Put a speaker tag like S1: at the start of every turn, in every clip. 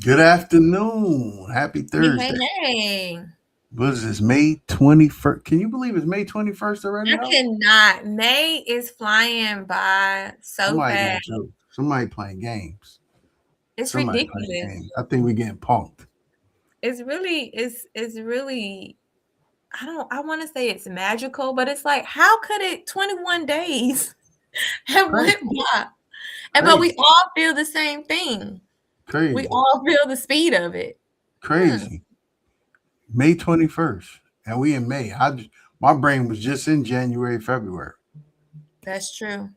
S1: Good afternoon. Happy
S2: Hey, hey,
S1: Thursday.
S2: hey.
S1: What is this, May 21st? Can you believe it's May 21st already,
S2: I
S1: though?
S2: cannot. May is flying by so
S1: Somebody got
S2: fast.
S1: jokes. Somebody playing games.
S2: It's
S1: Somebody playing
S2: ridiculous.
S1: games. I think we're getting punked.
S2: It's really I want to say it's magical, but it's like how could it 21 days have
S1: Crazy.
S2: went by? And but we
S1: Crazy.
S2: all feel the same thing. We
S1: Crazy.
S2: all feel the speed of it. Hmm,
S1: Crazy. May 21st. And we in May. My brain was just in January, February.
S2: that's true.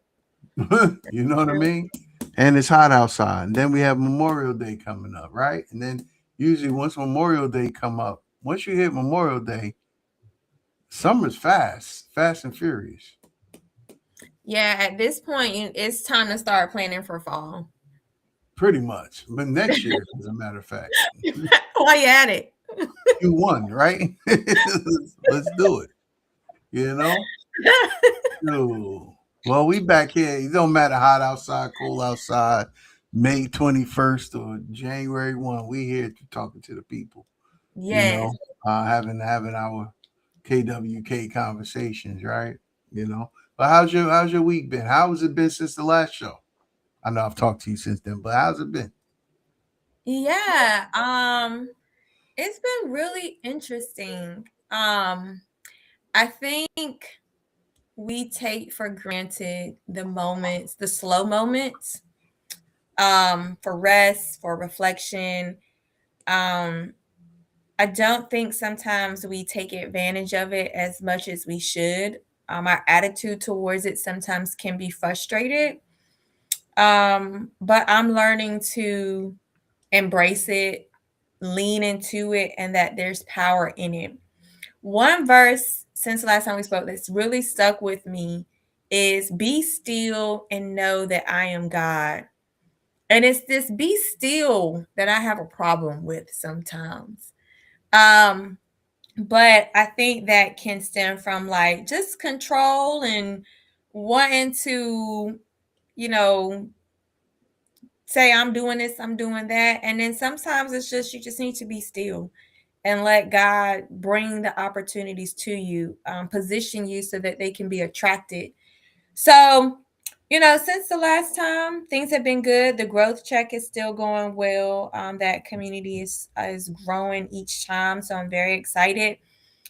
S1: You know what I
S2: True.
S1: mean? And it's hot outside. And then we have Memorial Day coming up, right? And then usually once Memorial Day come up, once you hit Memorial Day, summer's fast, fast and furious.
S2: Yeah, at this point, it's time to start planning for fall.
S1: Pretty much. But next year, as a matter of fact,
S2: Why you at it?
S1: Q1, right? Let's do it. You know? Ooh. Well, we back here. It don't matter hot outside, cold outside, May 21st or January 1. We here to talking to the people, you
S2: Yes.
S1: know, having our KWK conversations, right? You know. But how's your week been? How has it been since the last show? I know I've talked to you since then, but how's it been?
S2: Yeah, it's been really interesting. I think we take for granted the moments, the slow moments, for rest, for reflection. Um, I don't think sometimes we take advantage of it as much as we should. Our attitude towards it sometimes can be frustrated. But I'm learning to embrace it, lean into it, and that there's power in it. One verse since the last time we spoke that's really stuck with me is be still and know that I am God. And it's this be still that I have a problem with sometimes. Um, but I think that can stem from like just control and wanting to, you know, say I'm doing this, I'm doing that. And then sometimes it's just you just need to be still and let God bring the opportunities to you, position you so that they can be attracted. So, since the last time, things have been good. The growth check is still going well. That community is growing each time, so I'm very excited.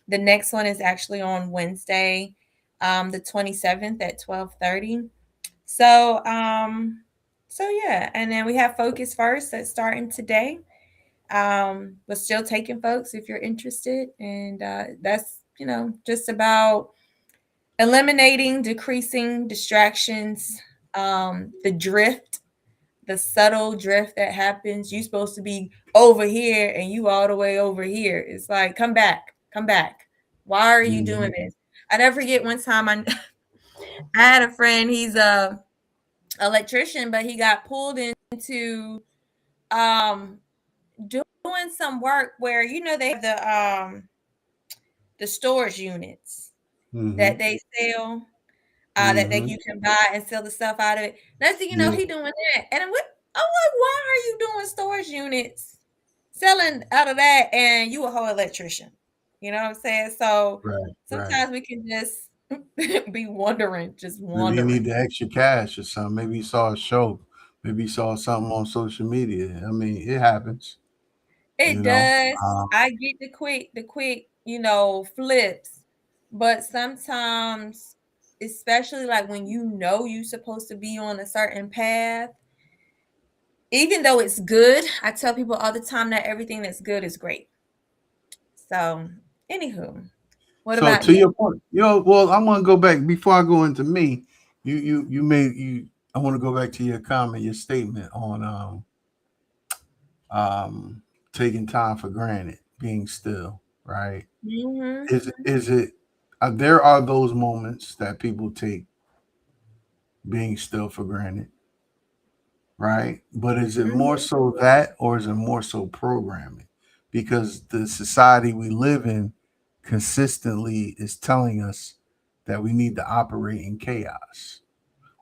S2: The next one is actually on Wednesday, the 27th at 12:30. So, so yeah, and then we have Focus First that's starting today. But still taking folks if you're interested, and that's just about eliminating, decreasing distractions, the drift, the subtle drift that happens. You're supposed to be over here, and you all the way over here. It's like come back, come back. Why are you
S1: Mhm.
S2: doing this? I never forget one time I had a friend. He's a electrician, but he got pulled into um doing some work where they have the storage units that
S1: Mhm.
S2: they sell,
S1: Mhm.
S2: you can buy and sell the stuff out of it. Next thing you know,
S1: Yeah.
S2: he doing that, and I'm like, why are you doing storage units, selling out of that, and you a whole electrician? You know what I'm saying? So
S1: Right. Right.
S2: sometimes we can just be wondering, just
S1: Maybe you
S2: wondering.
S1: need the extra cash or something. Maybe you saw a show. Maybe you saw something on social media. I mean, it happens. You
S2: It
S1: know.
S2: does.
S1: Um,
S2: I get the quick, flips. But sometimes, especially like when you're supposed to be on a certain path, even though it's good, I tell people all the time that everything that's good is great. So, anywho, what
S1: so
S2: about
S1: to
S2: you?
S1: your point, well, I want to go back before I go into me. You made you. I want to go back to your comment, your statement on taking time for granted, being still, right?
S2: Mhm.
S1: Is it there are those moments that people take being still for granted, right? But is it more
S2: Mhm.
S1: so that, or is it more so programming? Because the society we live in consistently is telling us that we need to operate in chaos,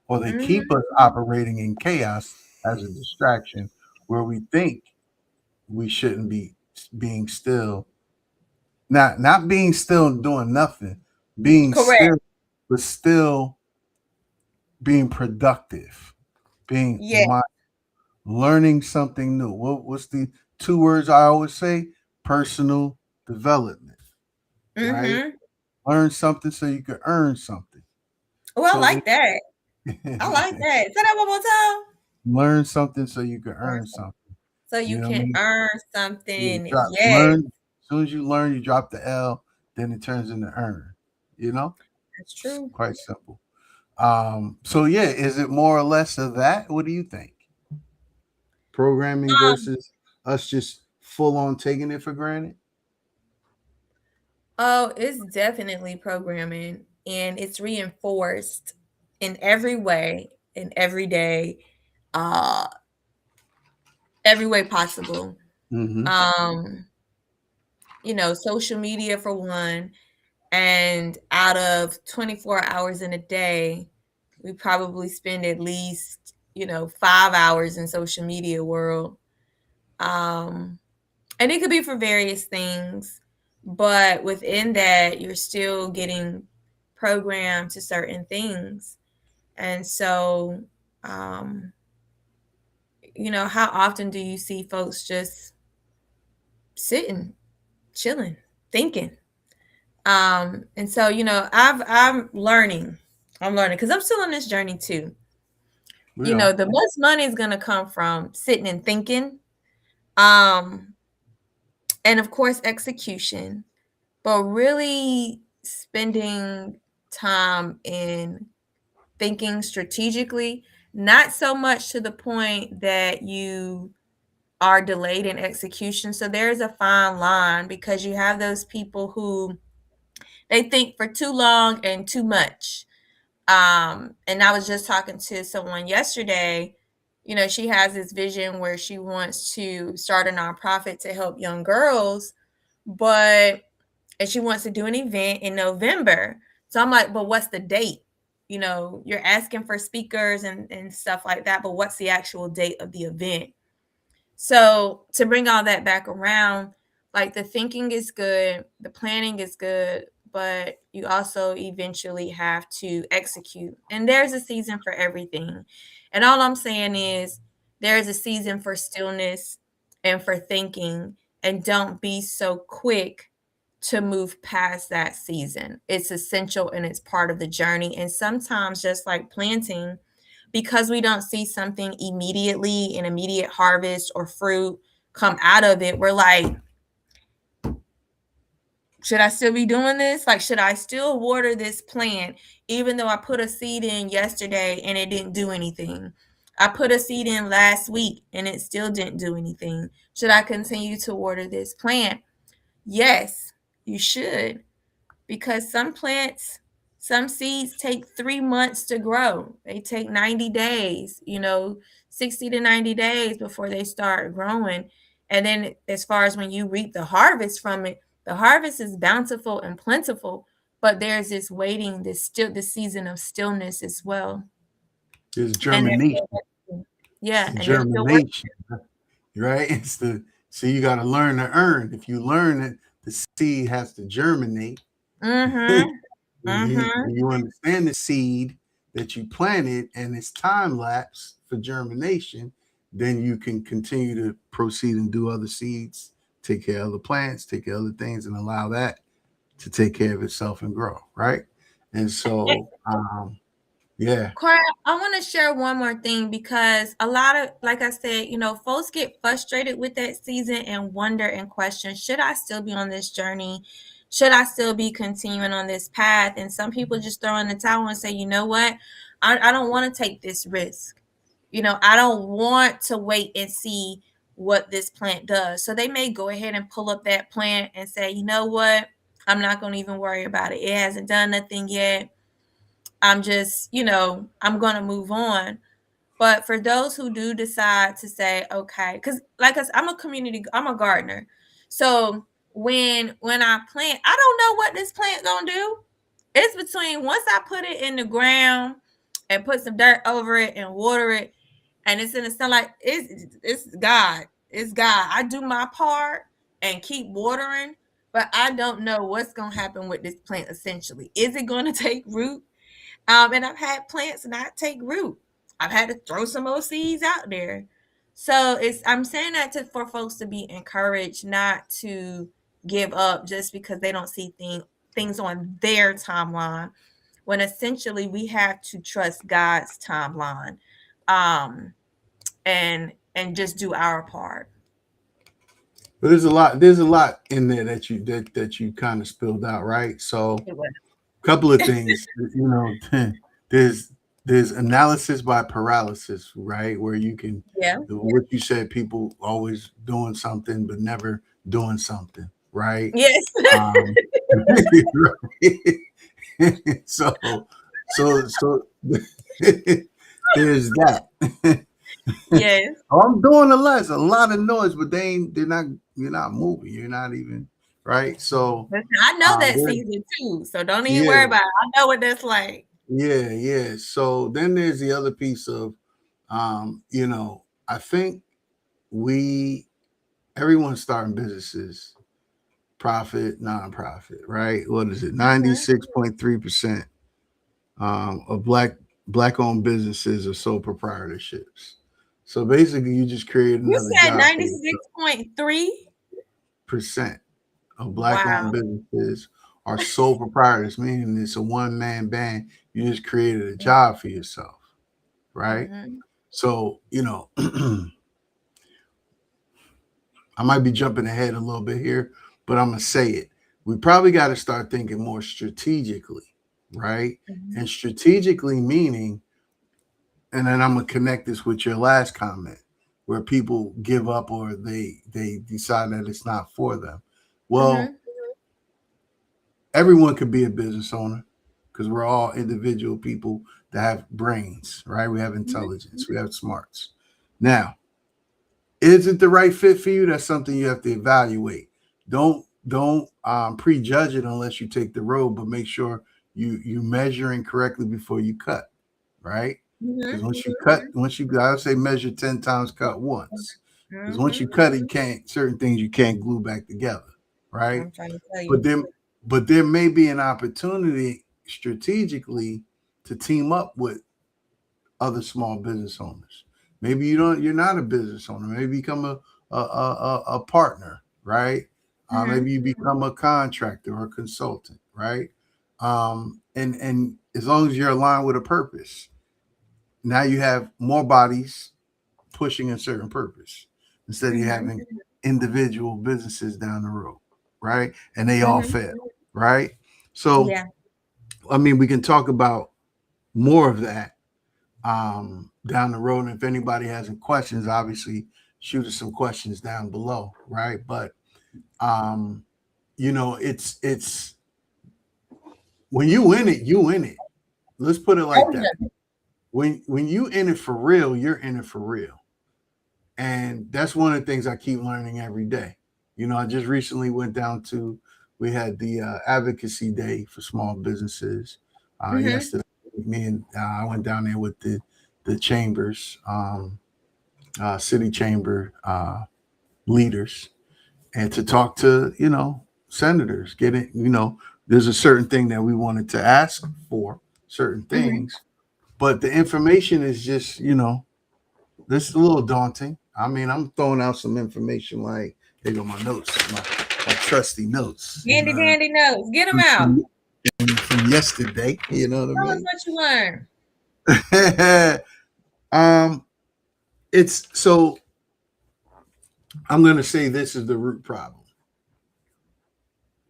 S1: or they keep
S2: Mhm.
S1: us operating in chaos as a distraction, where we think we shouldn't be being still, not being still and doing nothing, being
S2: Correct.
S1: still, but still being productive, being
S2: Yeah.
S1: learning something new. What's the two words I always say? Personal development, right?
S2: Mm-hmm.
S1: Learn something so you can earn something.
S2: Oh, I
S1: So
S2: like that. I like that. Say that one more time.
S1: learn something so you can
S2: Learn
S1: earn
S2: something.
S1: something.
S2: So
S1: You
S2: you
S1: know what I
S2: can
S1: mean?
S2: earn
S1: Yeah,
S2: something.
S1: drop
S2: Yes,
S1: learn. As soon as you learn, you drop the L, then it turns into earn. You know,
S2: that's
S1: it's
S2: true.
S1: quite simple. So yeah, is it more or less of that? What do you think? Programming
S2: Um,
S1: versus us just full on taking it for granted?
S2: oh, it's definitely programming and it's reinforced in every way, in uh, every way possible.
S1: Mm-hmm.
S2: Um, social media for one, and out of 24 hours in a day, we probably spend at least, 5 hours in social media world. Um, and it could be for various things, but within that, you're still getting programmed to certain things. And so, um, how often do you see folks just sitting, chilling, thinking? And so, I'm learning because I'm still on this journey too.
S1: We are.
S2: The most money is gonna come from sitting and thinking, um, and of course execution, but really spending time in thinking strategically, not so much to the point that you are delayed in execution. So there's a fine line because you have those people who they think for too long and too much. And I was just talking to someone yesterday. She has this vision where she wants to start a nonprofit to help young girls, but and she wants to do an event in November. So I'm like, but what's the date? You're asking for speakers and stuff like that, but what's the actual date of the event? So to bring all that back around, like the thinking is good, the planning is good, but you also eventually have to execute. And there's a season for everything. And all I'm saying is there's a season for stillness and for thinking, and don't be so quick to move past that season. It's essential and it's part of the journey. And sometimes, just like planting, because we don't see something immediately, an immediate harvest or fruit come out of it, we're like, should I still be doing this? Like, should I still water this plant even though I put a seed in yesterday and it didn't do anything? I put a seed in last week and it still didn't do anything. Should I continue to water this plant? Yes, you should, because some seeds take 3 months to grow. They take 90 days, 60 to 90 days before they start growing. And then, as far as when you reap the harvest from it, the harvest is bountiful and plentiful, but there's this waiting, this season of stillness as well.
S1: There's
S2: And they're
S1: germination.
S2: still working.
S1: It's
S2: Yeah,
S1: the
S2: and they're still working.
S1: germination, right? It's the so you got to learn to earn. If you learn it, the seed has to germinate.
S2: Mm-hmm. Mm-hmm.
S1: You understand the seed that you planted and it's time lapse for germination, then you can continue to proceed and do other seeds, take care of the plants, take care of the things, and allow that to take care of itself and grow, right? And so, yeah,
S2: Cora, I want to share one more thing because a lot of, like I said, folks get frustrated with that season and wonder and question, should I still be on this journey? Should I still be continuing on this path? And some people just throw in the towel and say, you know what? I don't want to take this risk. I don't want to wait and see what this plant does. So they may go ahead and pull up that plant and say, you know what? I'm not going to even worry about it. It hasn't done nothing yet. I'm just, I'm going to move on. But for those who do decide to say, okay, because like I said, I'm a gardener. So when I plant, I don't know what this plant gonna do. It's between once I put it in the ground and put some dirt over it and water it, and it's in the sunlight, it's God. It's God. I do my part and keep watering, but I don't know what's gonna happen with this plant essentially. Is it gonna take root? And I've had plants not take root. I've had to throw some more seeds out there. So I'm saying that for folks to be encouraged not to give up just because they don't see things on their timeline, when essentially we have to trust God's timeline, um, and just do our part.
S1: But there's a lot in there that you kind of spilled out, right? So a couple of things, there's there's analysis by paralysis, right? Where you can,
S2: Yeah.
S1: what you said, people always doing something but never doing something, right?
S2: Yes.
S1: Um, so so there's that.
S2: Yes.
S1: I'm doing a lot of noise, but they're not, you're not moving. You're not even, right. So
S2: Listen, I know that
S1: there,
S2: season too, so don't even
S1: yeah,
S2: worry about it. I know what that's like.
S1: yeah. So then there's the other piece of, I think we everyone's starting businesses, profit, nonprofit, right? What is it?
S2: Mhm.
S1: 96.3% of black owned businesses are sole proprietorships. So basically, you just create
S2: You
S1: another
S2: said
S1: job for yourself.
S2: 96.3?
S1: Percent of black owned
S2: Wow.
S1: businesses are sole proprietors, meaning it's a one man band. You just created a job for yourself, right?
S2: Mhm.
S1: So, I might be jumping ahead a little bit here, but I'm going to say it. We probably got to start thinking more strategically, right?
S2: Mhm.
S1: And strategically meaning, and then I'm going to connect this with your last comment, where people give up or they decide that it's not for them. Well,
S2: Mhm.
S1: everyone could be a business owner because we're all individual people that have brains, right? We have
S2: Mhm.
S1: intelligence, we have smarts. Now, is it the right fit for you? That's something you have to evaluate. Don't prejudge it unless you take the road, but make sure you measuring correctly before you cut, right? Because
S2: Mhm.
S1: once you I would say measure 10 times, cut once. Because once
S2: Mhm.
S1: you cut it, you can't, certain things you can't glue back together, right?
S2: I'm trying to tell
S1: But
S2: you.
S1: then, but there may be an opportunity strategically to team up with other small business owners. Maybe you're not a business owner. Maybe become a partner, right? Maybe
S2: Mhm.
S1: you become a contractor or a consultant, right? And as long as you're aligned with a purpose, now you have more bodies pushing a certain purpose instead of you
S2: Mhm.
S1: having individual businesses down the road, right? And they all
S2: Mhm.
S1: fail, right? So,
S2: Yeah.
S1: I mean, we can talk about more of that down the road. And if anybody has any questions, obviously shoot us some questions down below, right? But um, it's when you in it, you in it. Let's put it like
S2: Oh
S1: that.
S2: yeah.
S1: When you in it for real, you're in it for real. And that's one of the things I keep learning every day. I just recently went down to, we had the advocacy day for small businesses
S2: Mhm.
S1: yesterday. Me and I went down there with the chambers, city chamber leaders, and to talk to senators. Get it? There's a certain thing that we wanted to ask for, certain
S2: Mhm.
S1: things, but the information is just this is a little daunting. I mean, I'm throwing out some information like, here go my notes, my trusty notes,
S2: Dandy dandy notes. Get them out.
S1: from yesterday. You know what
S2: Tell us what you learned.
S1: I mean? It's so I'm going to say this is the root problem,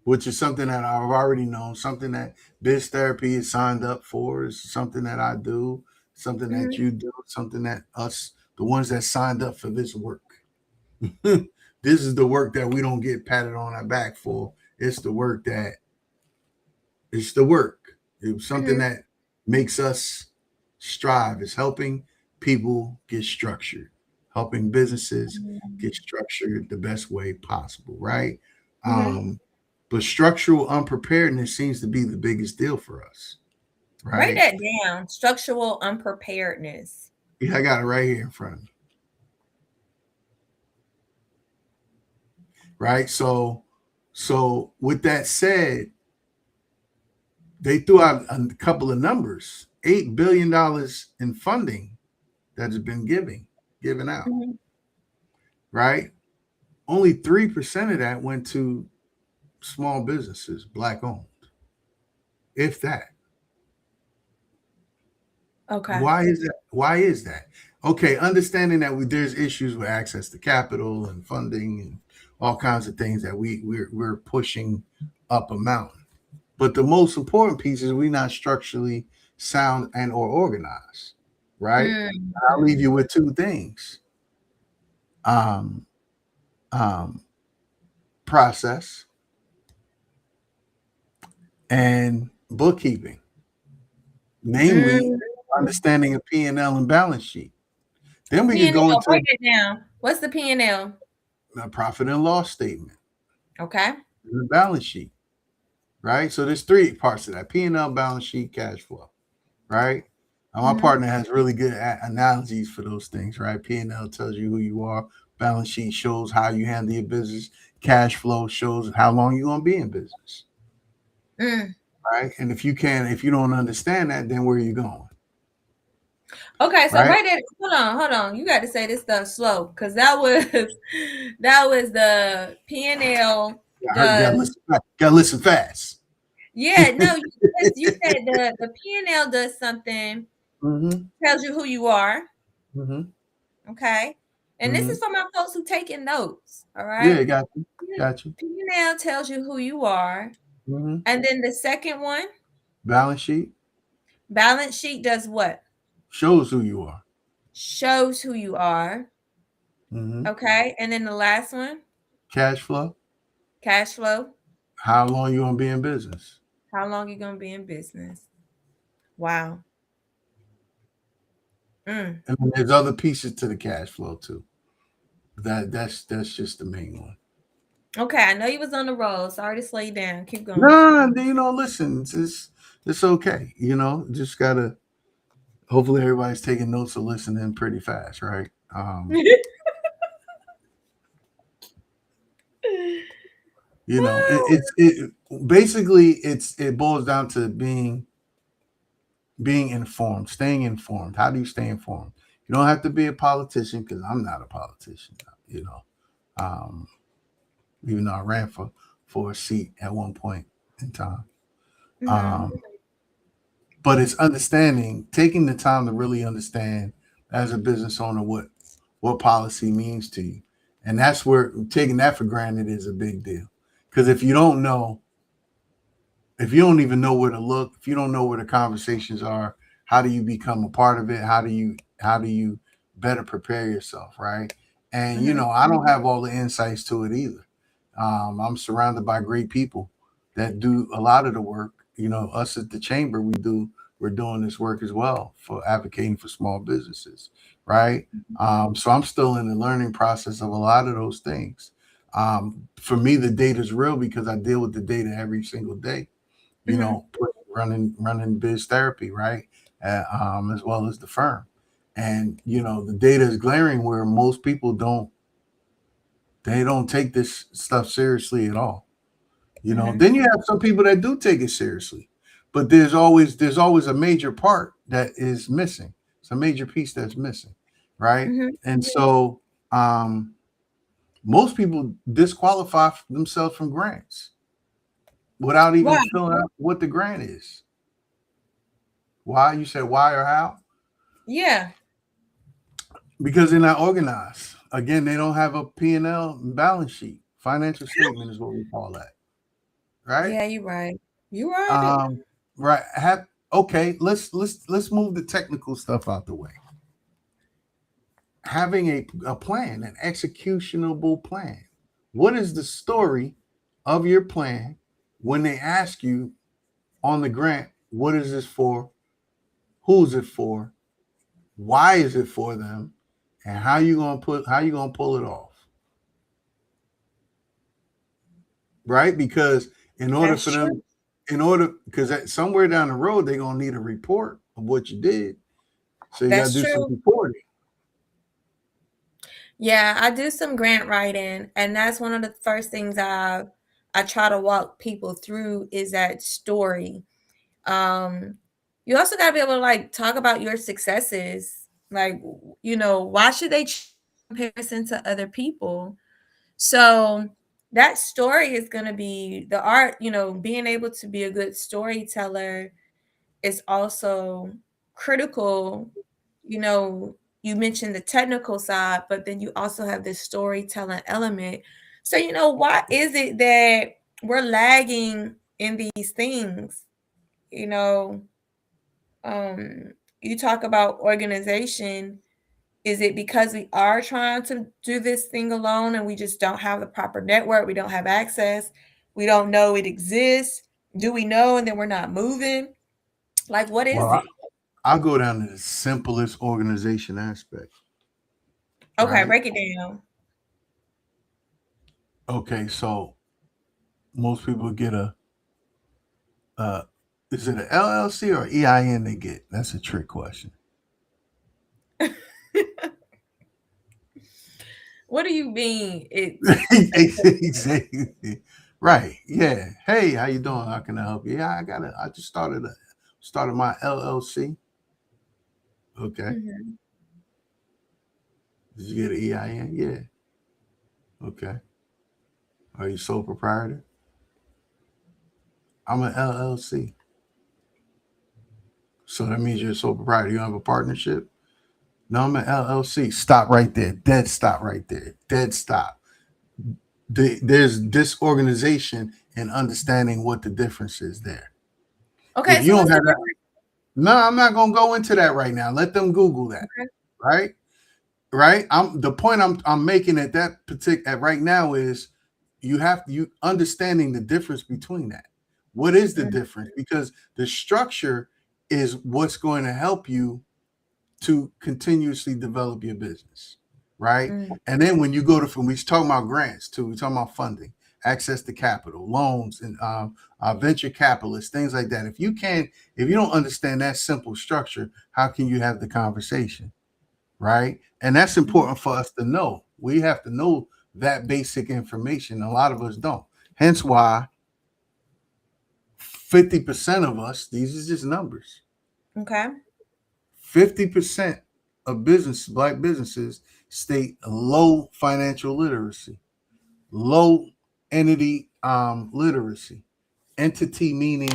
S1: which is something that I've already known, something that Biz Therapy is signed up for, is something that I do, something that
S2: Mhm.
S1: you do, something that us, the ones that signed up for this work. This is the work that we don't get patted on our back for. It's the work that it's the work. It's something
S2: Mhm.
S1: that makes us strive. It's helping people get structured, helping businesses
S2: Mhm.
S1: get structured the best way possible, right?
S2: Mhm.
S1: Um, but structural unpreparedness seems to be the biggest deal for us,
S2: Write
S1: right?
S2: that down. Structural unpreparedness.
S1: Yeah, I got it right here in front of me. right? So with that said, they threw out a couple of numbers: $8 billion in funding that has been given out,
S2: Mhm.
S1: right? Only 3% of that went to small businesses, black owned, if that.
S2: Okay.
S1: Why is that? Why is that? Okay, understanding that there's issues with access to capital and funding and all kinds of things that we're pushing up a mountain. But the most important piece is we're not structurally sound and or organized, right? I'll leave
S2: Mhm.
S1: you with two things: um, um, process and bookkeeping, namely
S2: Mm.
S1: understanding a P&L and balance sheet. Then we could go
S2: P&L,
S1: into
S2: break it down. What's the P&L?
S1: a profit and loss statement,
S2: Okay.
S1: the balance sheet, right? So there's three parts of that: P&L, balance sheet, cash flow, right? My
S2: Mhm.
S1: partner has really good analogies for those things, right? P&L tells you who you are. Balance sheet shows how you handle your business. Cash flow shows how long you're gonna be in business,
S2: Mm.
S1: right? And if you don't understand that, then where are you going,
S2: Okay, so
S1: right?
S2: right there, hold on. You got to say this stuff slow because that was that was the P&L
S1: Gotta
S2: does.
S1: listen. Gotta listen fast.
S2: Yeah, no, you said the P&L does something,
S1: Mm-hmm.
S2: tells you who you are.
S1: Mm-hmm.
S2: Okay, and this
S1: Mm-hmm.
S2: is for my folks who taking notes. All
S1: Yeah,
S2: right,
S1: got you. Got you.
S2: P&L tells you who you are,
S1: Mm-hmm.
S2: and then the second one,
S1: Balance sheet
S2: balance sheet does what?
S1: shows who you are.
S2: Shows who you are.
S1: Mm-hmm.
S2: Okay, and then the last one,
S1: Cash flow,
S2: cash flow.
S1: how long you gonna be in business.
S2: How long you gonna be in business? Wow. Mm.
S1: And then there's other pieces to the cash flow too. That's just the main one.
S2: Okay, I know you was on the roll. Sorry to slow you down. Keep going.
S1: No, listen, it's okay. Just gotta. Hopefully, everybody's taking notes or listening pretty fast, right? It basically it boils down to being informed, staying informed. How do you stay informed? You don't have to be a politician because I'm not a politician. You know, um, even though I ran for a seat at one point in time.
S2: Mhm.
S1: Um, but it's understanding, taking the time to really understand as a business owner what policy means to you, and that's where taking that for granted is a big deal. Because if you don't even know where to look, if you don't know where the conversations are, how do you become a part of it? How do you better prepare yourself, right? And
S2: Mhm.
S1: I don't have all the insights to it either. I'm surrounded by great people that do a lot of the work. Us at the chamber, we're doing this work as well for advocating for small businesses, right? So I'm still in the learning process of a lot of those things. For me, the data is real because I deal with the data every single day.
S2: Mhm.
S1: Running biz therapy, right? As well as the firm, and the data is glaring where most people don't take this stuff seriously at all.
S2: Mhm.
S1: Then you have some people that do take it seriously, but there's always a major part that is missing. It's a major piece that's missing, right?
S2: Mhm.
S1: And so most people disqualify themselves from grants without
S2: Wow.
S1: even filling out what the grant is. Why? You said why or how?
S2: Yeah.
S1: Because they're not organized. Again, they don't have a P&L balance sheet. Financial statement is what we call that, right?
S2: Yeah, you right. You right.
S1: Um, right. Okay. Let's move the technical stuff out the way. Having a plan, an executionable plan. What is the story of your plan when they ask you on the grant, what is this for? Who's it for? Why is it for them? And how you gonna pull it off? Right? Because in order
S2: That's
S1: for
S2: true.
S1: them, because somewhere down the road they're gonna need a report of what you did. So you got to
S2: That's
S1: do some
S2: true.
S1: reporting.
S2: Yeah, I do some grant writing, and that's one of the first things I try to walk people through is that story. Um, you also got to be able to like talk about your successes. Like, why should they choose comparison to other people? So that story is going to be the art, being able to be a good storyteller is also critical. You mentioned the technical side, but then you also have this storytelling element. So, why is it that we're lagging in these things? You know, you talk about organization. Is it because we are trying to do this thing alone and we just don't have the proper network? We don't have access. We don't know it exists. Do we know and then we're not moving? Like, what
S1: Well,
S2: is it?
S1: I'll go down to the simplest organization aspect,
S2: Okay,
S1: right?
S2: break it down.
S1: Okay, so most people get uh, is it an LLC or EIN they get? That's a trick question.
S2: What do you mean? It's
S1: Exactly. Right. Yeah. Hey, how you doing? How can I help you? Yeah, I just started my LLC. Okay.
S2: Mhm.
S1: Did you get an EIN? Yeah. Okay. Are you sole proprietor? I'm an LLC. So that means you're a sole proprietor. You don't have a partnership? No, I'm an LLC. Stop right there. Dead stop right there. Dead stop. There's disorganization in understanding what the difference is there.
S2: Okay,
S1: If you
S2: so
S1: don't
S2: what's the
S1: have that,
S2: difference?
S1: no, I'm not gonna go into that right now. Let them Google that.
S2: Okay.
S1: Right? Right? I'm the point I'm making at that particular right now is you understanding the difference between that. What is the
S2: Mm,
S1: difference? Because the structure is what's going to help you to continuously develop your business, right?
S2: mm,
S1: And then when you go to we talking about grants too, we talking about funding, access to capital, loans, and venture capitalists, things like that. If you don't understand that simple structure, how can you have the conversation, right? And that's
S2: mm.
S1: important for us to know. We have to know that basic information. A lot of us don't. Hence why 50% of us, these are just numbers,
S2: Okay.
S1: 50% of black businesses state low financial literacy, low entity literacy. Entity meaning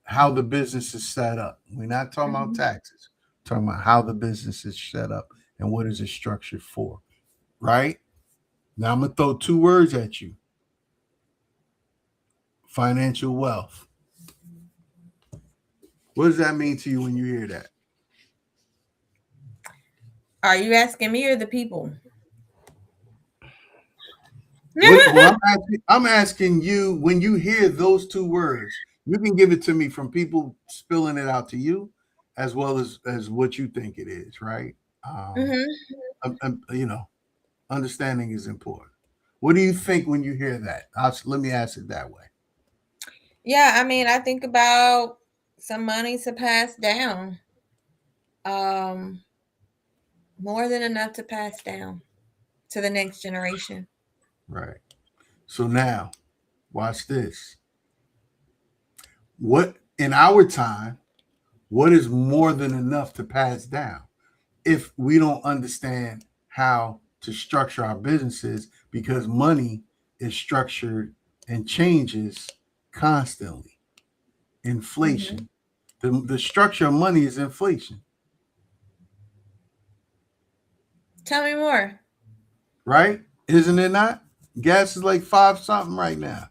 S1: how the business is set up. We're not talking about
S2: Mhm.
S1: taxes. We're talking about how the business is set up and what is it structured for, right? Now I'm gonna throw two words at you: financial wealth. What does that mean to you when you hear that?
S2: Are you asking me or the people?
S1: Well, I'm asking you when you hear those two words, you can give it to me from people spilling it out to you, as well as what you think it is, right? Um,
S2: Mhm.
S1: you know, understanding is important. What do you think when you hear that? Let me ask it that way.
S2: Yeah, I mean, I think about some money to pass down. Um, More than enough to pass down to the next generation.
S1: Right. So now, watch this. What in our time, what is more than enough to pass down? If we don't understand how to structure our businesses because money is structured and changes constantly.
S2: Mhm.
S1: Inflation. The structure of money is inflation,
S2: Tell me more.
S1: right? Isn't it not? Gas is like five something right now,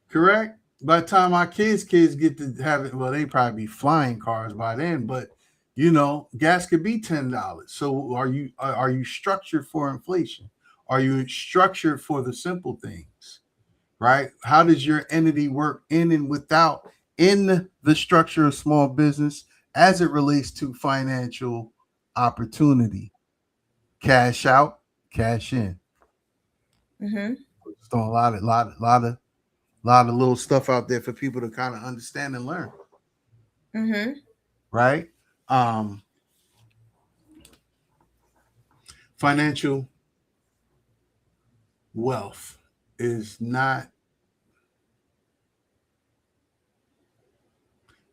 S1: correct? By the time our kids get to have it, well, they probably be flying cars by then, but gas could be $10. So are you structured for inflation? Are you structured for the simple things? Right? How does your entity work in and without in the structure of small business as it relates to financial opportunity? Cash out, cash in.
S2: Mhm.
S1: Just throwing a lot of little stuff out there for people to kind of understand and learn.
S2: Mhm.
S1: Right? Um, Financial wealth is not,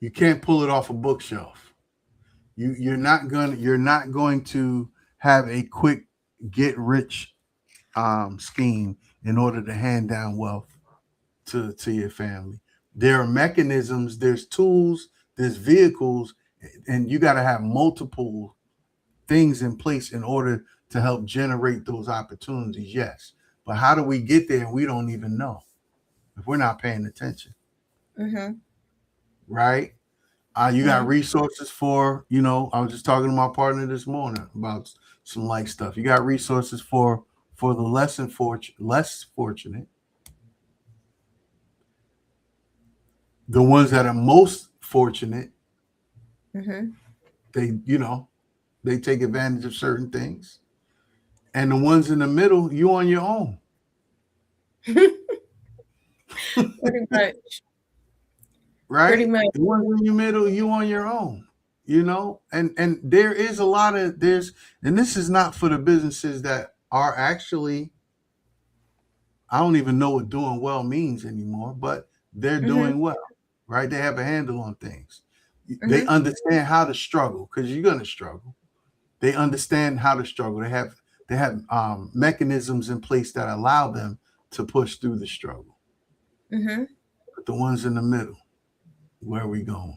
S1: you can't pull it off a bookshelf. You're not going to have a quick get rich scheme in order to hand down wealth to your family. There are mechanisms, there's tools, there's vehicles, and you got to have multiple things in place in order to help generate those opportunities. Yes, but how do we get there? We don't even know if we're not paying attention,
S2: Mm-hmm.
S1: right? You got
S2: Mm-hmm.
S1: resources for, I was just talking to my partner this morning about some light stuff. You got resources for the less fortunate, the ones that are most fortunate.
S2: Mm-hmm.
S1: They take advantage of certain things, and the ones in the middle, you on your own.
S2: Pretty much. Pretty
S1: Right?
S2: much.
S1: The ones in the middle, you on your own. And there is a lot of there's and this is not for the businesses that are actually, I don't even know what doing well means anymore, but they're
S2: Mm-hmm.
S1: doing well, right? They have a handle on things. They
S2: Mm-hmm.
S1: understand how to struggle because you're gonna struggle. They understand how to struggle. They have mechanisms in place that allow them to push through the struggle.
S2: Mm-hmm.
S1: But the ones in the middle, where are we going?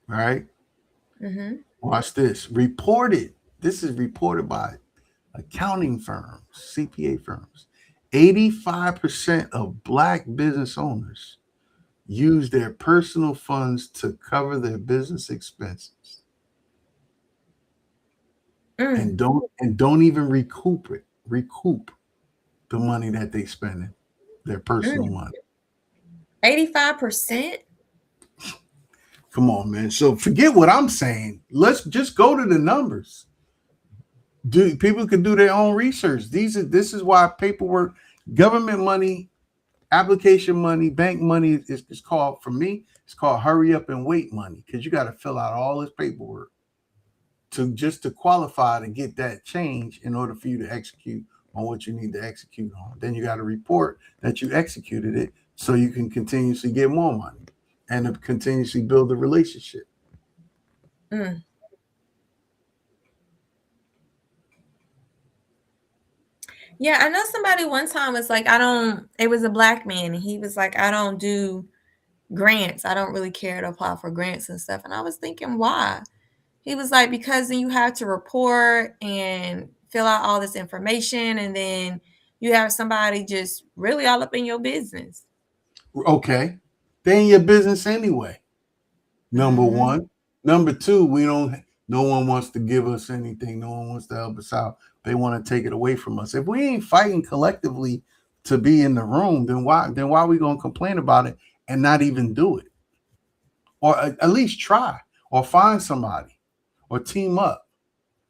S1: Right?
S2: Mm-hmm.
S1: Watch this. Reported. This is reported by accounting firms, CPA firms. 85% of black business owners use their personal funds to cover their business expenses
S2: Mm.
S1: and don't even recoup the money that they spend, their personal
S2: Mm.
S1: money.
S2: 85%?
S1: Come on, man. So forget what I'm saying. Let's just go to the numbers. Do people can do their own research. This is why paperwork, government money, application money, bank money is called, for me, it's called hurry up and wait money, because you got to fill out all this paperwork to qualify to get that change in order for you to execute on what you need to execute on. Then you got to report that you executed it so you can continuously get more money and to continuously build a relationship.
S2: Mm. Yeah, I know somebody one time was like, it was a black man, and he was like, I don't do grants. I don't really care to apply for grants and stuff. And I was thinking, why? He was like, because then you have to report and fill out all this information, and then you have somebody just really all up in your business.
S1: Okay. They in your business anyway. Number
S2: Mm-hmm.
S1: one. Number two, we don't no one wants to give us anything. No one wants to help us out. They want to take it away from us. If we ain't fighting collectively to be in the room, then why are we gonna complain about it and not even do it? Or at least try, or find somebody, or team up,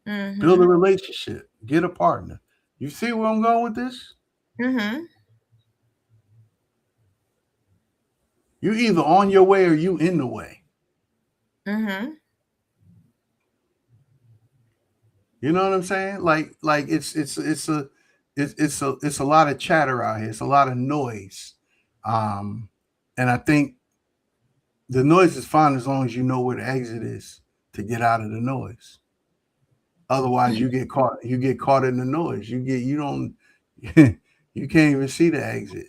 S1: build a
S2: Mm-hmm.
S1: relationship, get a partner. You see where I'm going with this?
S2: Mm-hmm.
S1: You either on your way or you in the way.
S2: Mm-hmm.
S1: You know what I'm saying? Like it's a lot of chatter out here. It's a lot of noise, um, and I think the noise is fine as long as you know where the exit is to get out of the noise. Otherwise, you get caught. You get caught in the noise. You don't you can't even see the exit.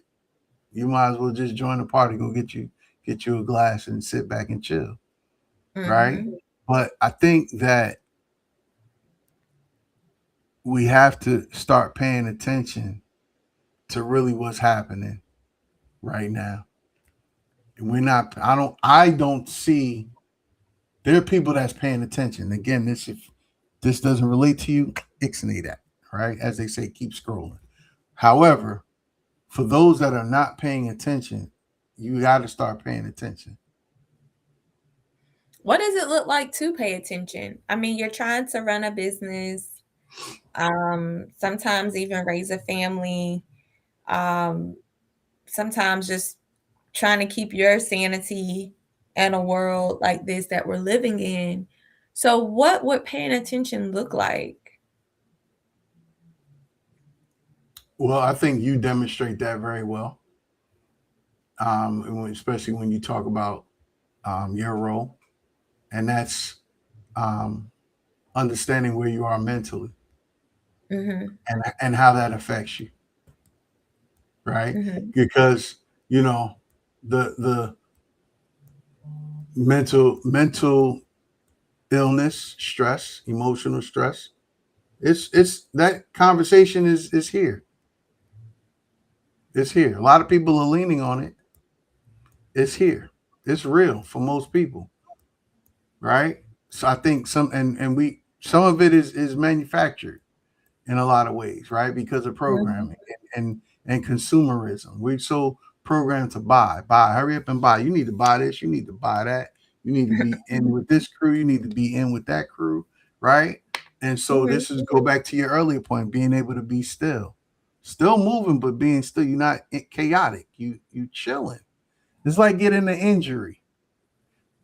S1: You might as well just join the party. Go get you a glass and sit back and chill, right?
S2: Mm-hmm.
S1: But I think that we have to start paying attention to really what's happening right now. And we're not. I don't see. There are people that's paying attention. Again, this if this doesn't relate to you, ixnay that. Right, as they say, keep scrolling. However, for those that are not paying attention, you got to start paying attention.
S2: What does it look like to pay attention? I mean, you're trying to run a business, sometimes even raise a family, um, sometimes just trying to keep your sanity in a world like this that we're living in. So what would paying attention look like?
S1: Well, I think you demonstrate that very well, especially when you talk about your role, and that's um, understanding where you are mentally
S2: Mhm.
S1: and how that affects you, right?
S2: Mhm.
S1: Because you know the mental illness, stress, emotional stress. It's that conversation is here. It's here. A lot of people are leaning on it. It's here. It's real for most people, right? So I think some of it is manufactured in a lot of ways, right? Because of
S2: Mhm.
S1: programming and consumerism. We're so programmed to buy, hurry up and buy. You need to buy this, you need to buy that, you need to be in with this crew, you need to be in with that crew, right? And so
S2: Mhm.
S1: this is go back to your earlier point, being able to be still. Still moving, but being still. You're not chaotic. You chilling. It's like getting an injury.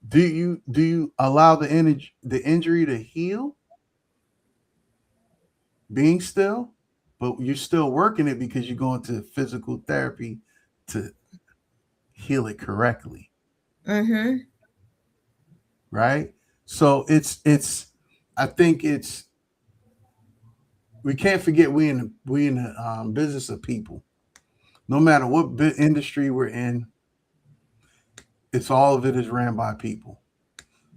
S1: Do you allow the injury to heal, being still, but you're still working it because you're going to physical therapy to heal it correctly,
S2: Mhm.
S1: right? So it's I think it's we can't forget we in the business of people. No matter what industry we're in, it's all of it is ran by people.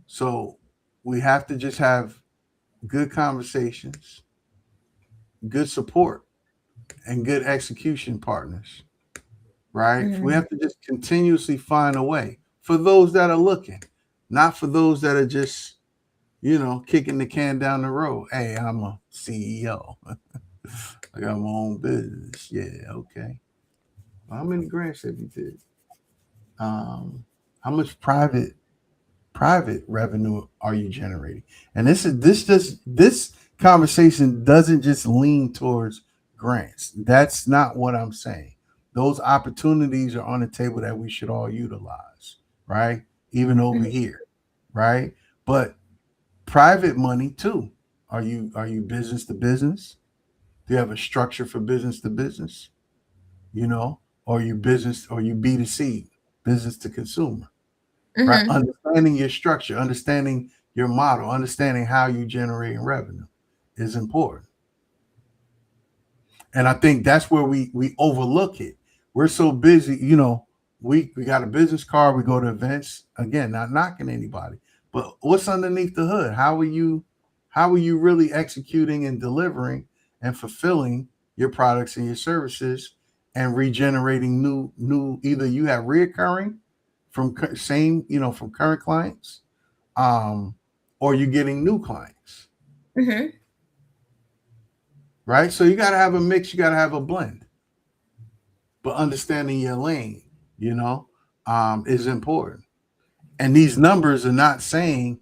S1: So we have to just have good conversations, good support, and good execution partners, right? We
S2: Mhm.
S1: have to just continuously find a way for those that are looking, not for those that are just, kicking the can down the road. Hey, I'm a CEO. I got my own business. Yeah, okay. Well, how many grants have you did? How much private revenue are you generating? And this conversation doesn't just lean towards grants. That's not what I'm saying. Those opportunities are on the table that we should all utilize, right? Even over
S2: Mhm.
S1: here, right? But private money too. Are you business to business? Do you have a structure for business to business? Or you business or you B2C, business to consumer, right?
S2: Mhm.
S1: Understanding your structure, understanding your model, understanding how you generate revenue is important. And I think that's where we overlook it. We're so busy, we got a business card, we go to events, again, not knocking anybody, but what's underneath the hood? How are you really executing and delivering and fulfilling your products and your services and regenerating new either you have reoccurring from from current clients, um, or you're getting new clients,
S2: Mhm.
S1: right? So you got to have a mix, you got to have a blend, but understanding your lane, you know, is important. And these numbers are not saying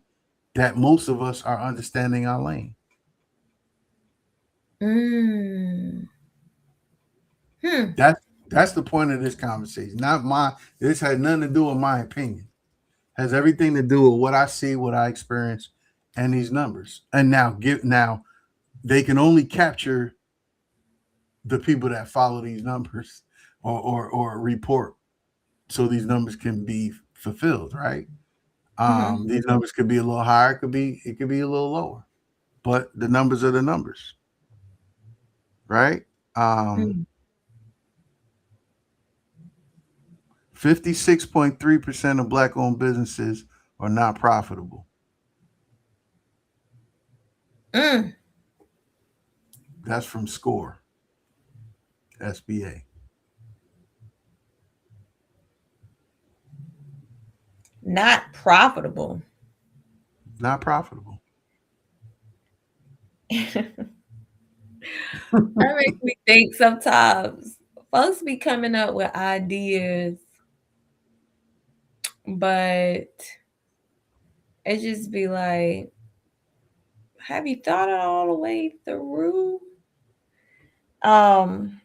S1: that most of us are understanding our lane.
S2: Mm. Hmm.
S1: That's the point of this conversation. Not my. This has nothing to do with my opinion. Has everything to do with what I see, what I experience, and these numbers. And now they can only capture the people that follow these numbers or report, so these numbers can be fulfilled, right?
S2: Mhm.
S1: These numbers could be a little higher, it could be a little lower, but the numbers are the numbers, right? Um,
S2: Mm.
S1: 56.3% of black-owned businesses are not profitable.
S2: Mm.
S1: That's from Score SBA.
S2: Not profitable.
S1: Not profitable.
S2: That makes me think sometimes folks be coming up with ideas, but it just be like, have you thought it all the way through? Um,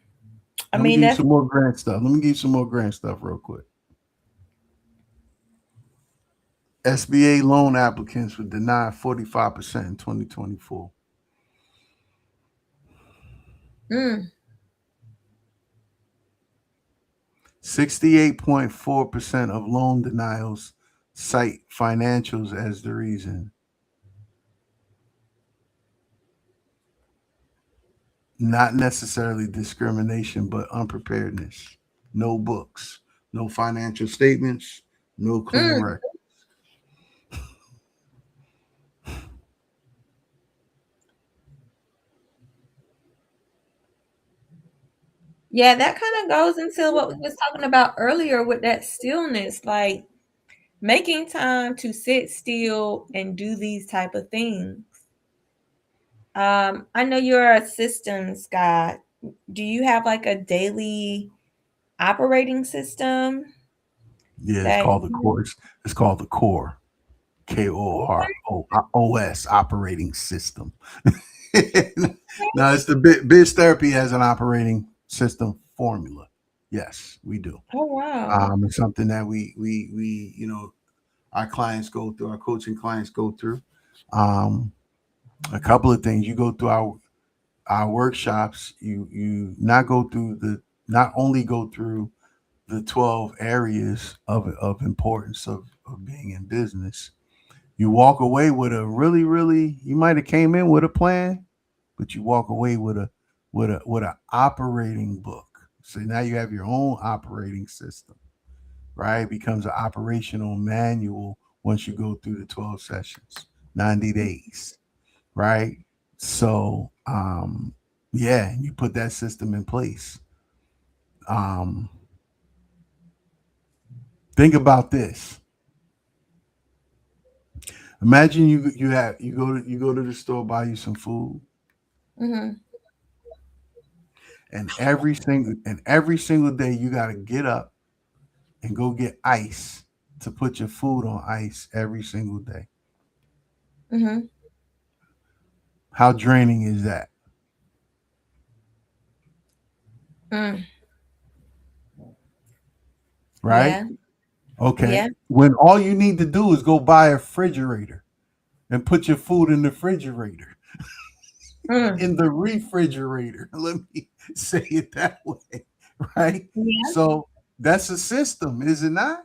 S2: I
S1: Let me
S2: mean
S1: give you
S2: that's
S1: some more grant stuff. Let me give you some more grant stuff real quick. SBA loan applicants were denied 45% in 2024.
S2: Mm.
S1: 68.4% of loan denials cite financials as the reason. Not necessarily discrimination, but unpreparedness. No books, no financial statements, no clean
S2: Mm.
S1: record.
S2: Yeah, that kind of goes into what we was talking about earlier with that stillness, like making time to sit still and do these type of things. I know you're a systems guy. Do you have like a daily operating system
S1: Yeah, it's
S2: that
S1: called the
S2: you
S1: core. It's called the core. KOROS operating system. No, it's the Biz Therapy has an operating system formula. Yes, we do.
S2: Oh, wow.
S1: It's something that we our clients go through, our coaching clients go through. Um, a couple of things you go through our workshops. You not only go through the 12 areas of importance of being in business. You walk away with a really you might have came in with a plan, but you walk away with a operating book. So now you have your own operating system, right? It becomes an operational manual once you go through the 12 sessions, 90 days, right? So yeah, you put that system in place. Um think about this. Imagine you go to the store, buy you some food,
S2: Mhm.
S1: and every single day you got to get up and go get ice to put your food on ice every single day.
S2: Mhm.
S1: How draining is that,
S2: Mm.
S1: right?
S2: Yeah.
S1: Okay.
S2: Yeah.
S1: When all you need to do is go buy a refrigerator and put your food in the refrigerator,
S2: Mm.
S1: in the refrigerator. Let me say it that way, right?
S2: Yeah.
S1: So that's a system, is it not?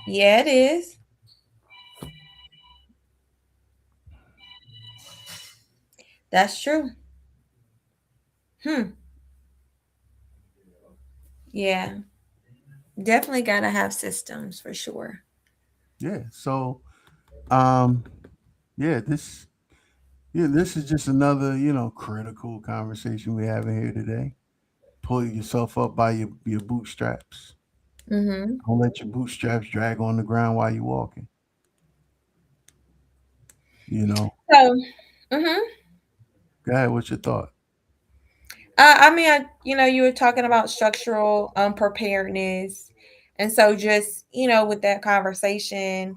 S2: Yeah, it is. That's true. Hmm. Yeah. Definitely got to have systems for sure.
S1: Yeah. So um yeah, this is just another, critical conversation we're having here today. Pull yourself up by your bootstraps.
S2: Mhm.
S1: Don't let your bootstraps drag on the ground while you're walking. You know.
S2: So, mhm.
S1: Go ahead, what's your thought?
S2: I mean, you were talking about structural unpreparedness, and so just with that conversation,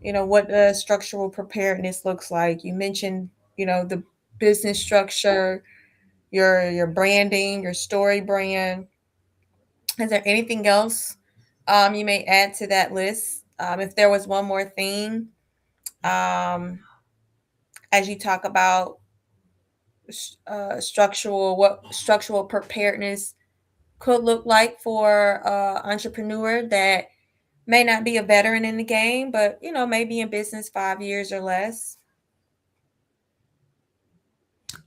S2: what the structural preparedness looks like. You mentioned, the business structure, your branding, your story brand. Is there anything else you may add to that list? If there was one more thing, um, as you talk about what structural preparedness could look like for entrepreneur that may not be a veteran in the game, but maybe in business 5 years or less.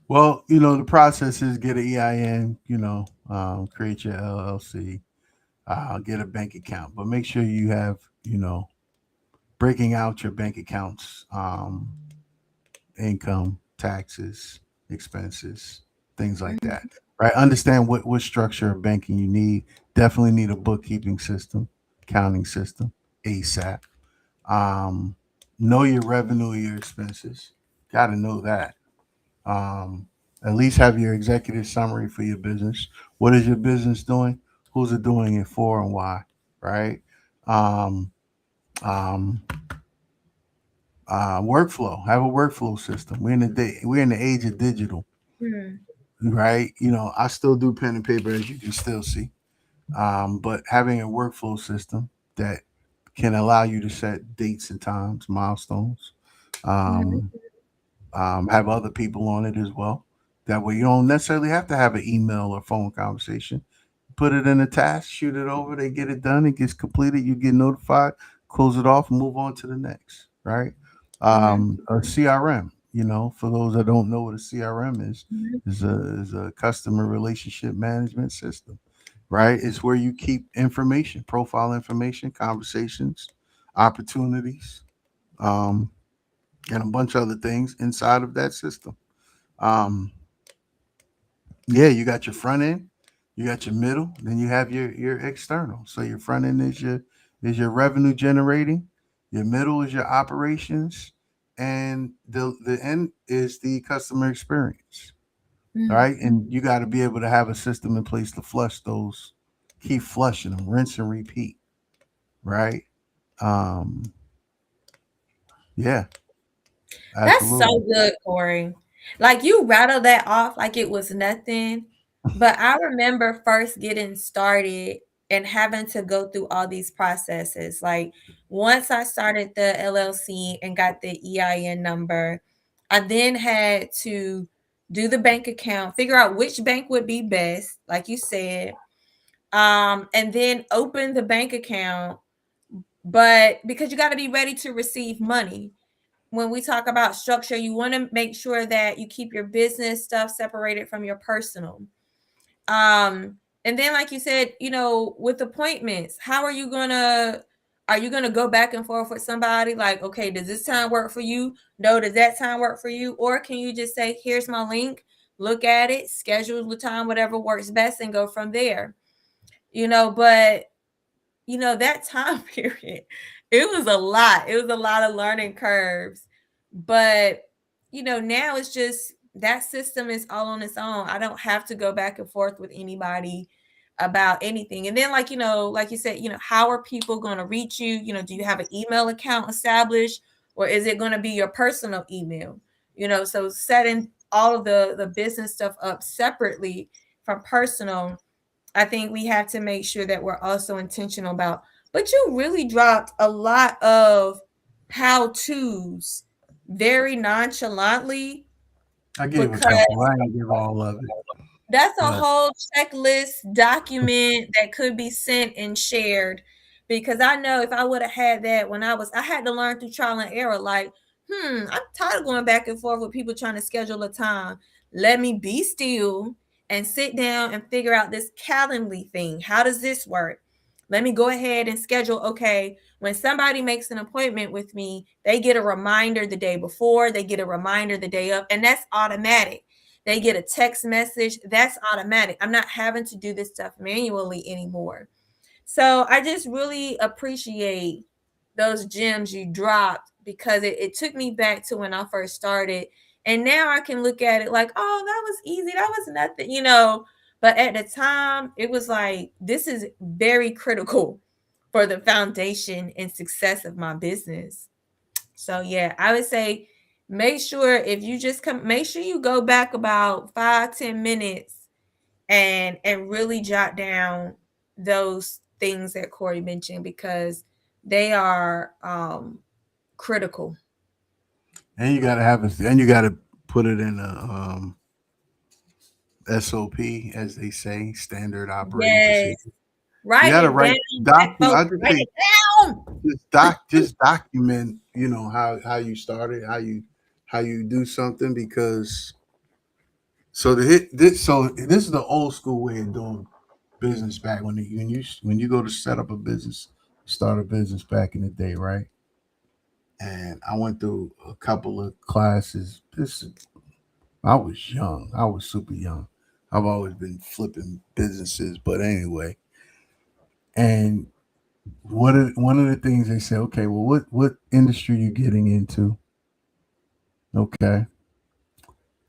S1: Well, the process is get an EIN, create your LLC, get a bank account, but make sure you have, breaking out your bank accounts, income, taxes, expenses, things like that.
S2: Mhm.
S1: Right? Understand what structure of banking you need. Definitely need a bookkeeping system, accounting system, ASAP. Um, know your revenue, your expenses. Got to know that. Um, at least have your executive summary for your business. What is your business doing? Who's it doing it for, and why? Right? Um, um, workflow. Have a workflow system. We're in the age of digital,
S2: Hmm.
S1: right? I still do pen and paper, as you can still see. But having a workflow system that can allow you to set dates and times, milestones.
S2: Mhm.
S1: Um, have other people on it as well. That way, you don't necessarily have to have an email or phone conversation. Put it in a task, shoot it over, they get it done, it gets completed, you get notified, close it off, move on to the next, right?
S2: Mhm.
S1: A CRM, for those that don't know what a CRM
S2: Mhm.
S1: is a customer relationship management system, right? It's where you keep information, profile information, conversations, opportunities, um, and a bunch of other things inside of that system. Um, yeah, you got your front end, you got your middle, then you have your external. So your front end is your revenue generating, your middle is your operations, and the end is the customer experience.
S2: Mhm.
S1: Right? And you got to be able to have a system in place to flush those, keep flushing them, rinse and repeat. Right? Um, yeah,
S2: That's so
S1: absolutely.
S2: good, Corey. Like you rattled that off like it was nothing. But I remember first getting started and having to go through all these processes. Like once I started the LLC and got the EIN number, I then had to do the bank account, figure out which bank would be best, like you said, and then open the bank account. But because you got to be ready to receive money, when we talk about structure, you want to make sure that you keep your business stuff separated from your personal. And then like you said, with appointments, how are you gonna go back and forth with somebody like, okay, does this time work for you? No, does that time work for you? Or can you just say, here's my link, look at it, schedule the time, whatever works best, and go from there? But that time period, it was a lot. It was a lot of learning curves. But, now it's just that system is all on its own. I don't have to go back and forth with anybody about anything. And then, like you said, how are people going to reach you? Do you have an email account established, or is it going to be your personal email? So setting all of the business stuff up separately from personal, I think we have to make sure that we're also intentional about. But you really dropped a lot of how to's very nonchalantly,
S1: I gave a
S2: because
S1: couple. I ain't give all of it,
S2: that's a
S1: but
S2: whole checklist document that could be sent and shared. Because I know if I would have had that when I had to learn through trial and error, like, I'm tired of going back and forth with people trying to schedule a time. Let me be still and sit down and figure out this Calendly thing. How does this work? Let me go ahead and schedule. Okay, when somebody makes an appointment with me, they get a reminder the day before, they get a reminder the day of, and that's automatic. They get a text message. That's automatic. I'm not having to do this stuff manually anymore. So I just really appreciate those gems you dropped, because it took me back to when I first started. And now I can look at it like, oh, that was easy. That was nothing. But at the time, it was like, this is very critical for the foundation and success of my business. So yeah, I would say make sure if you just come, make sure you go back about 5-10 minutes and really jot down those things that Corey mentioned, because they are critical.
S1: and you gotta have it, and you gotta put it in a SOP, as they say, standard operating
S2: Yes.
S1: procedure. You
S2: Write
S1: gotta
S2: it
S1: write
S2: down, black
S1: document. I
S2: folks.
S1: just
S2: Write
S1: say
S2: it down.
S1: just document. How you started, how you do something, because this is the old school way of doing business back when you go to set up a business, start a business back in the day, right? And I went through a couple of classes. I was young. I was super young. I've always been flipping businesses, but anyway. And one of the things they say, okay, well, what industry you getting into? Okay,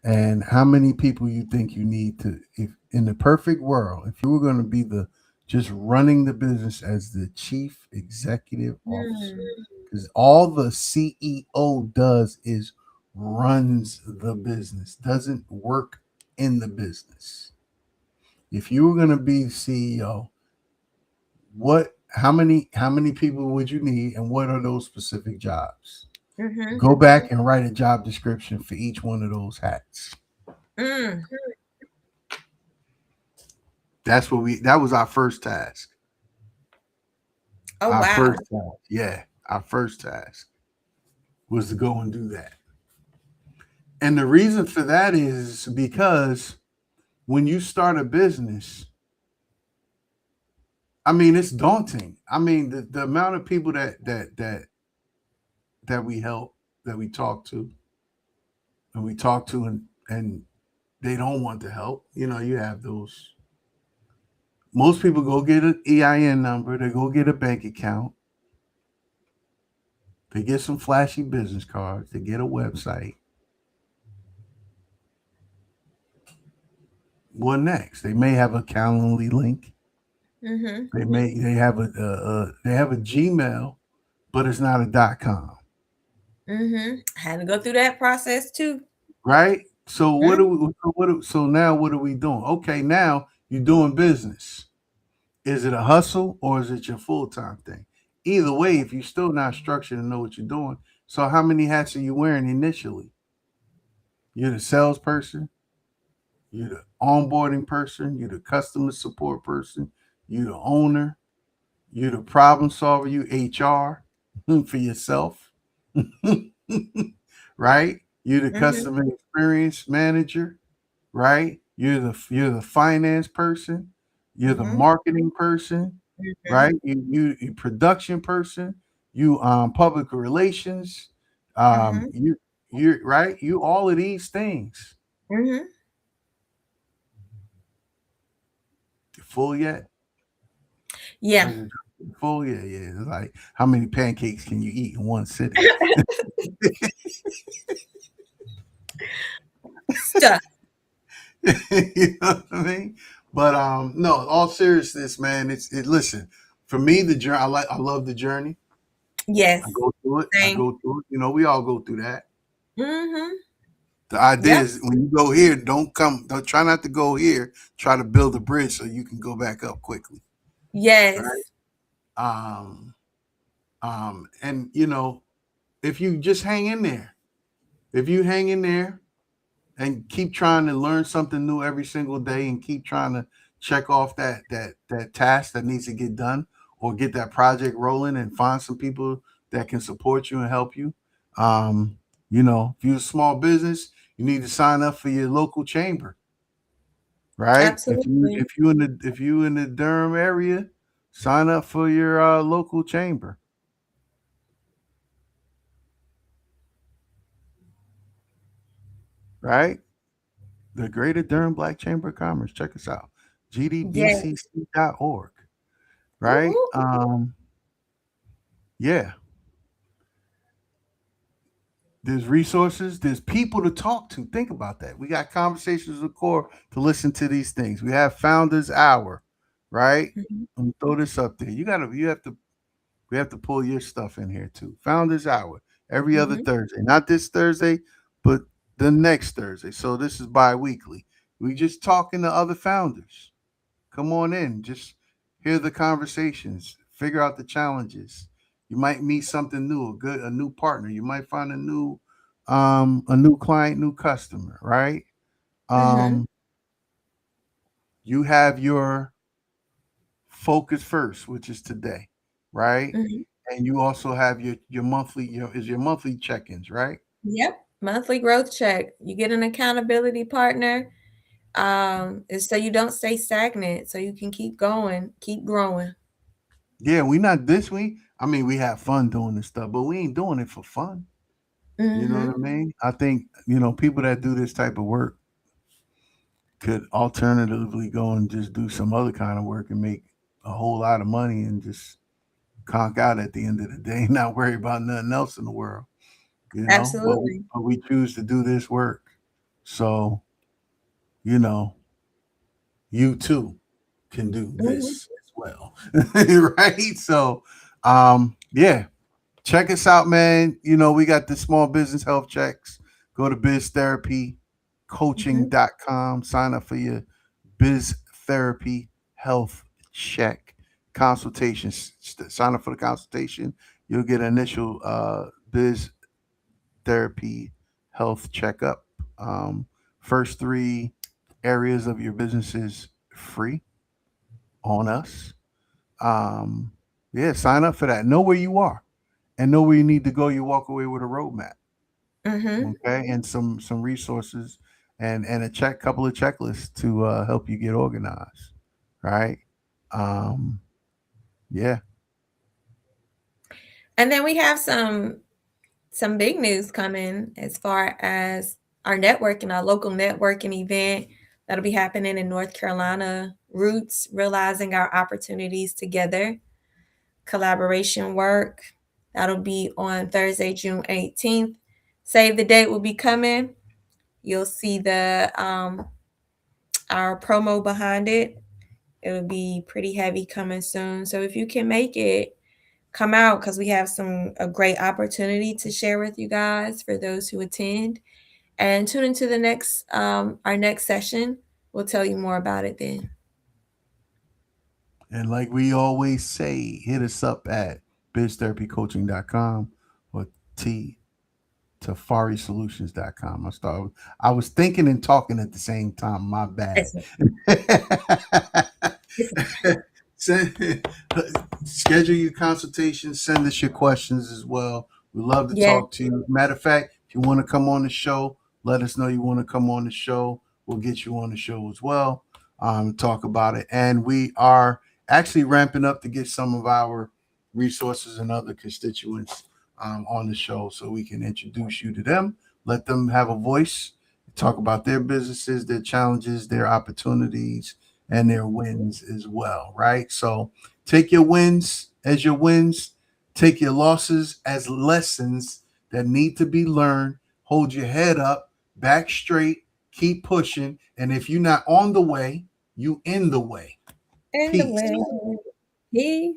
S1: and how many people you think you need to, if in the perfect world, if you were going to be the just running the business as the chief executive officer,
S2: Hmm.
S1: because all the CEO does is runs the business, doesn't work in the business. If you were going to be CEO, what how many people would you need, and what are those specific jobs?
S2: Mhm.
S1: Go back and write a job description for each one of those hats.
S2: Mm.
S1: That was our first task.
S2: Oh,
S1: Our first
S2: wow.
S1: task. Yeah, our first task was to go and do that. And the reason for that is because when you start a business, I mean, it's daunting. I mean, the amount of people that we help, that we talk to, and they don't want the help. You have those. Most people go get an EIN number, they go get a bank account, they get some flashy business cards, they get a website. What next? They may have a Calendly link.
S2: Mhm.
S1: They have a Gmail, but it's not a .com,
S2: Mhm. Had to go through that process too.
S1: right? So what
S2: Mm.
S1: do we? So now what are we doing? Okay, now you're doing business. Is it a hustle or is it your full time thing? Either way, if you're still not structured and know what you're doing, so how many hats are you wearing initially? You're the salesperson, you're the onboarding person, you're the customer support person, you're the owner, you're the problem solver, you HR for yourself, right? You're the
S2: Mhm.
S1: customer experience manager, right? You're the finance person, you're the
S2: Mhm.
S1: marketing person,
S2: Mhm.
S1: right? You production person, you public relations,
S2: Mhm.
S1: you're right. You all of these things.
S2: Mhm.
S1: Full yet?
S2: Yeah.
S1: Is it full? Yeah, yeah. It's like how many pancakes can you eat in one sitting?
S2: Stuff.
S1: You know what I mean? But no, all seriousness, man. Listen, for me, the journey. I love the journey. I
S2: Yes.
S1: go through it. I
S2: Same.
S1: go through it. We all go through that.
S2: Mhm.
S1: The idea
S2: Yep.
S1: is when you go here, don't try not to go here. Try to build a bridge so you can go back up quickly, right?
S2: Yes.
S1: Um, and if you just hang in there, if you hang in there and keep trying to learn something new every single day and keep trying to check off that task that needs to get done or get that project rolling and find some people that can support you and help you. um if you're a small business, you need to sign up for your local chamber, right? if you
S2: Absolutely.
S1: if you in the Durham area, sign up for your local chamber, right? The Greater Durham Black Chamber of Commerce. Check us out,
S2: Yes.
S1: gdbcc.org, right?
S2: Woo-hoo.
S1: Yeah, there's resources, there's people to talk to. Think about that. We got conversations with core to listen to these things. We have Founders Hour, right?
S2: Mhm.
S1: Let me throw this up there. You have to we have to pull your stuff in here too. Founders Hour every other
S2: Mhm.
S1: Thursday. Not this Thursday, but the next Thursday. So this is bi-weekly. We just talking to other founders. Come on in. Just hear the conversations. Figure out the challenges. You might meet something new, a new partner. You might find a new client, new customer, right?
S2: Mhm.
S1: Um, you have your focus first, which is today, right?
S2: Mhm.
S1: And you also have your monthly, your monthly check-ins, right?
S2: Yep. Monthly growth check. You get an accountability partner, is so you don't stay stagnant, so you can keep going, keep growing.
S1: Yeah, we not this week. I mean, we have fun doing this stuff, but we ain't doing it for fun. You know what
S2: Mhm.
S1: I mean? I think, people that do this type of work could alternatively go and just do some other kind of work and make a whole lot of money and just conk out at the end of the day, not worry about nothing else in the world, but we,
S2: Absolutely.
S1: but we choose to do this work. So, you know, you too can do
S2: Mhm.
S1: this as well. Right? So, yeah, check us out, man. We got the small business health checks. Go to
S2: Mhm.
S1: biztherapycoaching.com. Sign up for your biz therapy health check. consultation. Sign up for the consultation. You'll get an initial biz therapy health checkup. First three areas of your business is free on us. Um, yeah, sign up for that. Know where you are and know where you need to go. You walk away with a roadmap,
S2: Mm-hmm.
S1: okay, and some resources and a couple of checklists to help you get organized, right? Um, yeah,
S2: And then we have some big news coming as far as our networking, our local networking event that'll be happening in North Carolina. Roots, realizing our opportunities together, collaboration work. That'll be on Thursday, June 18th. Save the date will be coming. You'll see the our promo behind it. It'll be pretty heavy coming soon. So if you can make it, come out because we have a great opportunity to share with you guys for those who attend. And tune into the next our next session. We'll tell you more about it then.
S1: and like we always say, hit us up at biztherapycoaching.com or T tafarisolutions.com. I was thinking and talking at the same time. My bad.
S2: Listen, listen.
S1: Send, schedule your consultation. Send us your questions as well. We love to
S2: Yeah.
S1: talk to you. Matter of fact, if you want to come on the show, let us know you want to come on the show. We'll get you on the show as well. Talk about it. And we are actually ramping up to get some of our resources and other constituents on the show so we can introduce you to them, let them have a voice, talk about their businesses, their challenges, their opportunities, and their wins as well, right? So take your wins as your wins, take your losses as lessons that need to be learned. Hold your head up, back straight, keep pushing. And if you're not on the way, you in the way.
S2: And the
S1: Peace.
S2: way. Peace.